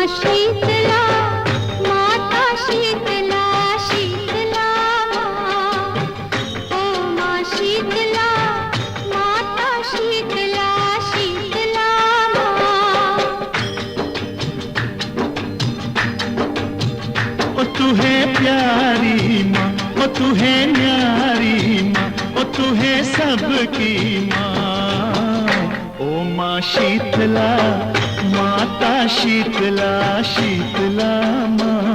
शीतला माता शीतला शीतला माँ ओ माँ शीतला माता शीतला शीतला माँ। ओ तू है प्यारी माँ, ओ तू है न्यारी माँ, ओ तू है सबकी माँ। ओ माँ शीतला माता शीतला शीतला माँ।